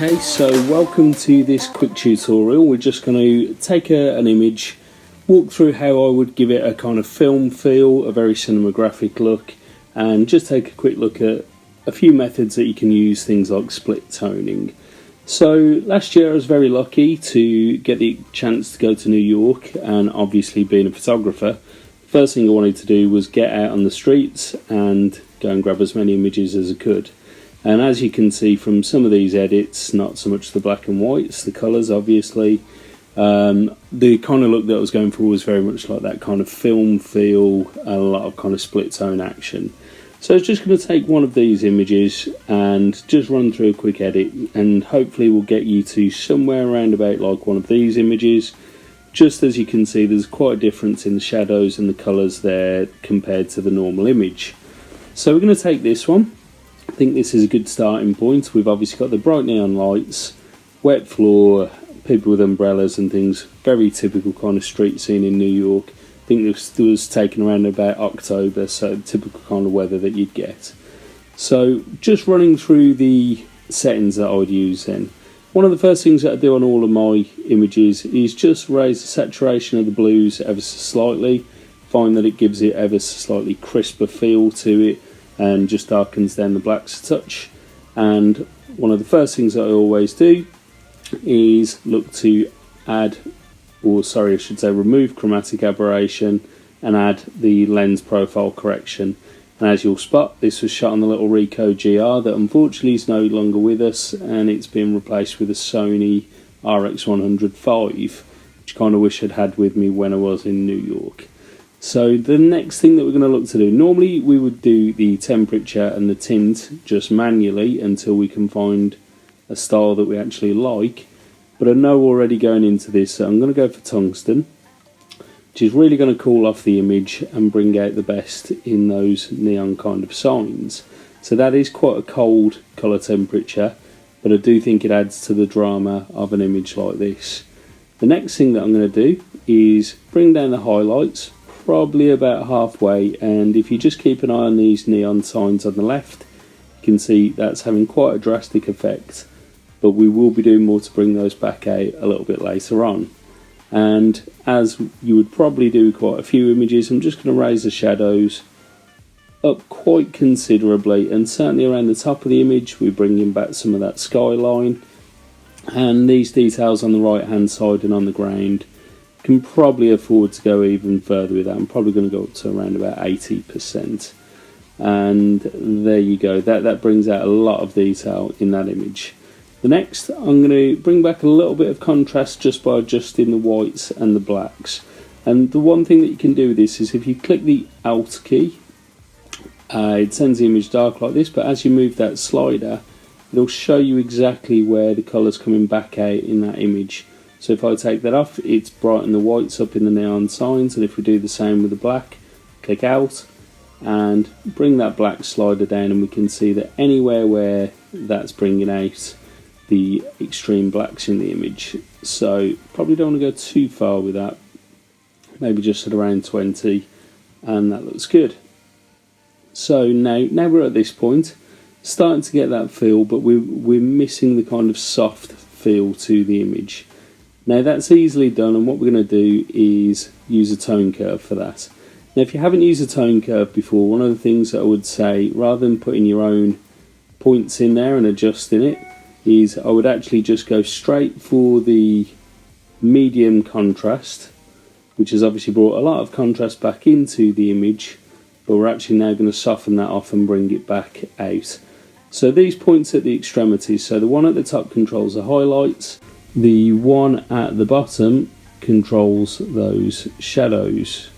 Okay, so welcome to this quick tutorial. We're just going to take an image, walk through how I would give it a kind of film feel, a very cinematographic look, and just take a quick look at a few methods that you can use, things like split toning. So last year I was very lucky to get the chance to go to New York, and obviously being a photographer, first thing I wanted to do was get out on the streets and go and grab as many images as I could. And as you can see from some of these edits, not so much the black and whites, the colours obviously, the kind of look that I was going for was very much like that kind of film feel, a lot of kind of split tone action. So I was just going to take one of these images and just run through a quick edit, and hopefully we'll get you to somewhere around about like one of these images. Just as you can see, there's quite a difference in the shadows and the colours there compared to the normal image. So we're going to take this one. I think this is a good starting point. We've obviously got the bright neon lights, wet floor, people with umbrellas and things. Very typical kind of street scene in New York. I think this was taken around about October, so typical kind of weather that you'd get. So just running through the settings that I would use then. One of the first things that I do on all of my images is just raise the saturation of the blues ever so slightly. Find that it gives it ever so slightly crisper feel to it, and just darkens down the blacks a touch. And one of the first things that I always do is look to remove chromatic aberration and add the lens profile correction. And as you'll spot, this was shot on the little Ricoh GR that unfortunately is no longer with us, and it's been replaced with a Sony RX100 V, which I kind of wish I'd had with me when I was in New York. So the next thing that we're going to look to do, normally we would do the temperature and the tint just manually until we can find a style that we actually like. But I know already going into this that I'm going to go for tungsten, which is really going to cool off the image and bring out the best in those neon kind of signs. So that is quite a cold colour temperature, but I do think it adds to the drama of an image like this. The next thing that I'm going to do is bring down the highlights, probably about halfway, and if you just keep an eye on these neon signs on the left, you can see that's having quite a drastic effect, but we will be doing more to bring those back out a little bit later on. And as you would probably do with quite a few images, I'm just going to raise the shadows up quite considerably, and certainly around the top of the image we're bringing back some of that skyline, and these details on the right hand side and on the ground can probably afford to go even further with that. I'm probably going to go up to around about 80%. And there you go, that brings out a lot of detail in that image. The next, I'm going to bring back a little bit of contrast just by adjusting the whites and the blacks. And the one thing that you can do with this is if you click the Alt key, it sends the image dark like this, but as you move that slider, it'll show you exactly where the colour's coming back out in that image. So if I take that off, it's brighten the whites up in the neon signs, and if we do the same with the black, click out and bring that black slider down, and we can see that anywhere where that's bringing out the extreme blacks in the image. So probably don't want to go too far with that, maybe just at around 20, and that looks good. So now we're at this point, starting to get that feel, but we're missing the kind of soft feel to the image. Now that's easily done, and what we're going to do is use a tone curve for that. Now if you haven't used a tone curve before, one of the things that I would say, rather than putting your own points in there and adjusting it, is I would actually just go straight for the medium contrast, which has obviously brought a lot of contrast back into the image, but we're actually now going to soften that off and bring it back out. So these points at the extremities, so the one at the top controls the highlights, the one at the bottom controls those shadows.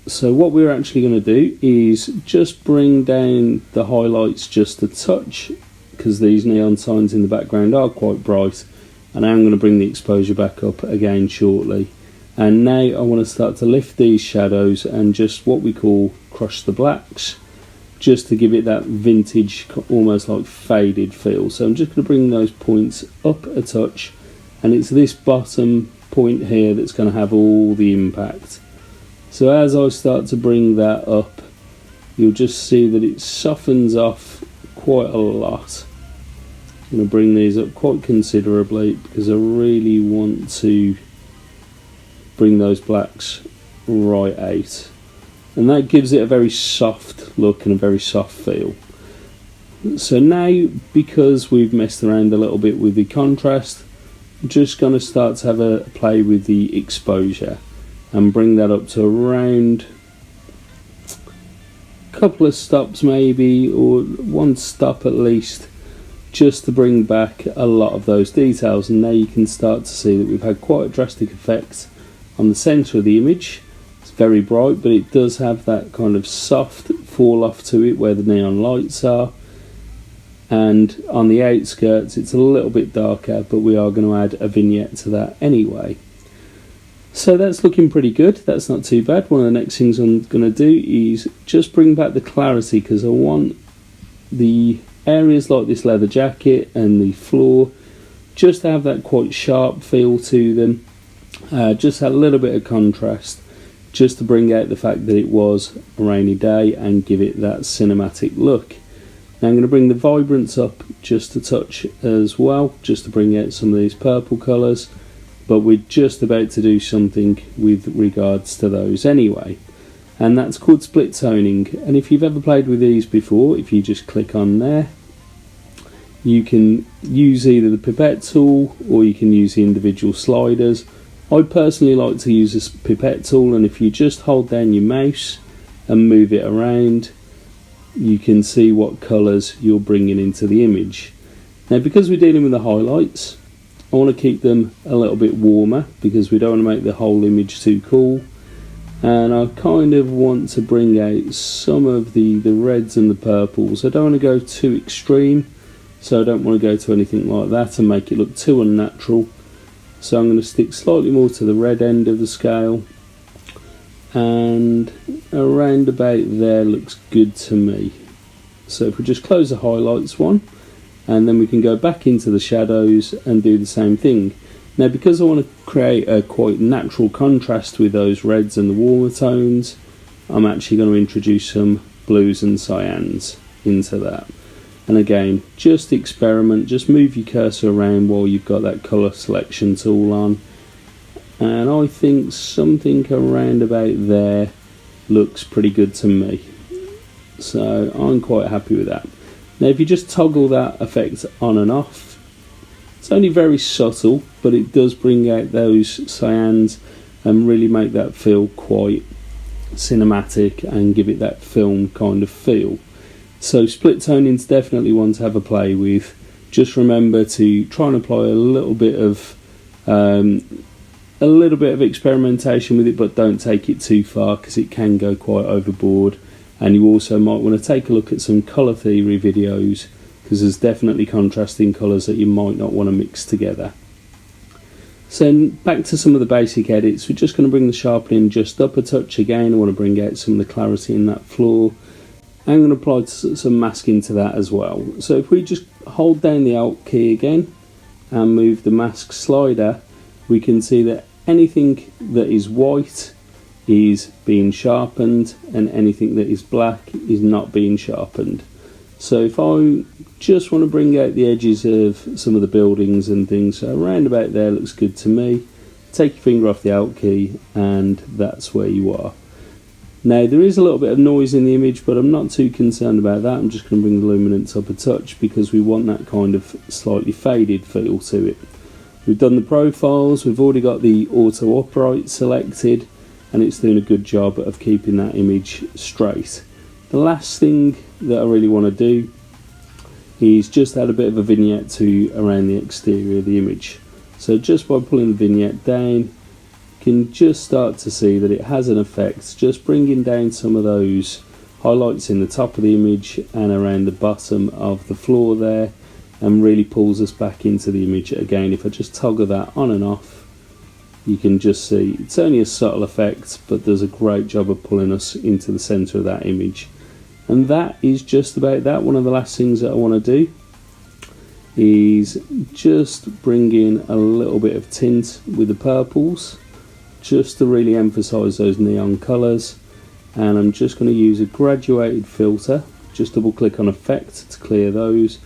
So what we're actually going to do is just bring down the highlights just a touch, because these neon signs in the background are quite bright, and I'm going to bring the exposure back up again shortly. And now I want to start to lift these shadows and just what we call crush the blacks, just to give it that vintage, almost like faded feel. So I'm just going to bring those points up a touch, and it's this bottom point here that's going to have all the impact. So as I start to bring that up, you'll just see that it softens off quite a lot. I'm going to bring these up quite considerably because I really want to bring those blacks right out, and that gives it a very soft look and a very soft feel. So now, because we've messed around a little bit with the contrast, I'm just going to start to have a play with the exposure and bring that up to around a couple of stops maybe, or one stop at least, just to bring back a lot of those details. And now you can start to see that we've had quite a drastic effect on the centre of the image. It's very bright, but it does have that kind of soft fall off to it where the neon lights are, and on the outskirts it's a little bit darker, but we are going to add a vignette to that anyway. So that's looking pretty good, that's not too bad. One of the next things I'm going to do is just bring back the clarity, because I want the areas like this leather jacket and the floor just to have that quite sharp feel to them, just a little bit of contrast, just to bring out the fact that it was a rainy day and give it that cinematic look. Now I'm going to bring the vibrance up just a touch as well, just to bring out some of these purple colours, but we're just about to do something with regards to those anyway, and that's called split toning. And if you've ever played with these before, if you just click on there, you can use either the pipette tool or you can use the individual sliders. I personally like to use a pipette tool, and if you just hold down your mouse and move it around, you can see what colours you're bringing into the image. Now, because we're dealing with the highlights, I want to keep them a little bit warmer because we don't want to make the whole image too cool, and I kind of want to bring out some of the reds and the purples. I don't want to go too extreme, so I don't want to go to anything like that and make it look too unnatural. So I'm going to stick slightly more to the red end of the scale, and around about there looks good to me. So if we just close the highlights one, and then we can go back into the shadows and do the same thing. Now, because I want to create a quite natural contrast with those reds and the warmer tones, I'm actually going to introduce some blues and cyans into that. And again, just experiment, just move your cursor around while you've got that colour selection tool on, and I think something around about there looks pretty good to me, so I'm quite happy with that. Now if you just toggle that effect on and off, it's only very subtle, but it does bring out those cyans and really make that feel quite cinematic and give it that film kind of feel. So split toning is definitely one to have a play with. Just remember to try and apply a little bit of experimentation with it, but don't take it too far because it can go quite overboard. And you also might want to take a look at some colour theory videos, because there's definitely contrasting colours that you might not want to mix together. So back to some of the basic edits. We're just going to bring the sharpening just up a touch again. I want to bring out some of the clarity in that floor. I'm going to apply some masking to that as well. So if we just hold down the Alt key again and move the mask slider, we can see that anything that is white is being sharpened and anything that is black is not being sharpened. So if I just want to bring out the edges of some of the buildings and things, so around about there looks good to me. Take your finger off the Alt key and that's where you are. Now there is a little bit of noise in the image, but I'm not too concerned about that. I'm just going to bring the luminance up a touch because we want that kind of slightly faded feel to it. We've done the profiles, we've already got the auto upright selected, and it's doing a good job of keeping that image straight. The last thing that I really want to do is just add a bit of a vignette to around the exterior of the image. So just by pulling the vignette down, can just start to see that it has an effect, just bringing down some of those highlights in the top of the image and around the bottom of the floor there, and really pulls us back into the image. Again, if I just toggle that on and off, you can just see it's only a subtle effect, but does a great job of pulling us into the center of that image. And that is just about that. One of the last things that I want to do is just bring in a little bit of tint with the purples, just to really emphasize those neon colors. And I'm just going to use a graduated filter, just double click on effect to clear those,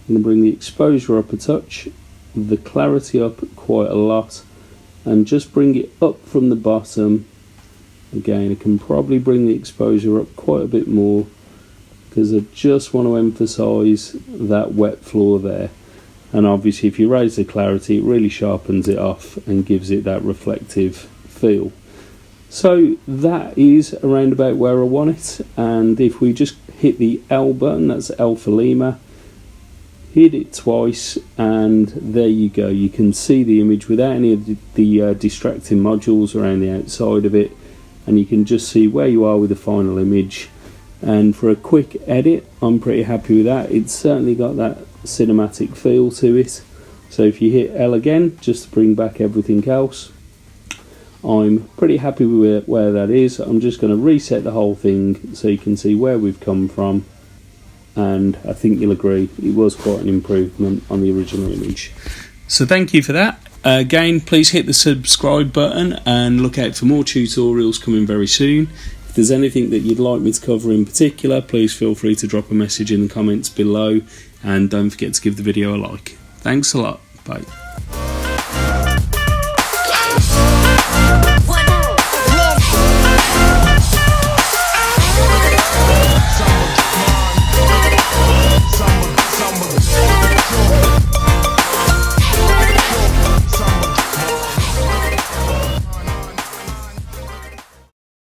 I'm going to bring the exposure up a touch, the clarity up quite a lot, and just bring it up from the bottom. Again, I can probably bring the exposure up quite a bit more because I just want to emphasize that wet floor there. And obviously if you raise the clarity, it really sharpens it off and gives it that reflective feel. So that is around about where I want it, and if we just hit the L button, that's L for Lima, hit it twice, and there you go. You can see the image without any of the distracting modules around the outside of it, and you can just see where you are with the final image. And for a quick edit, I'm pretty happy with that. It's certainly got that cinematic feel to it. So if you hit L again, just to bring back everything else, I'm pretty happy with where that is. I'm just going to reset the whole thing so you can see where we've come from, and I think you'll agree it was quite an improvement on the original image. So thank you for that. Again, please hit the subscribe button and look out for more tutorials coming very soon. If there's anything that you'd like me to cover in particular, please feel free to drop a message in the comments below, and don't forget to give the video a like. Thanks a lot. Bye.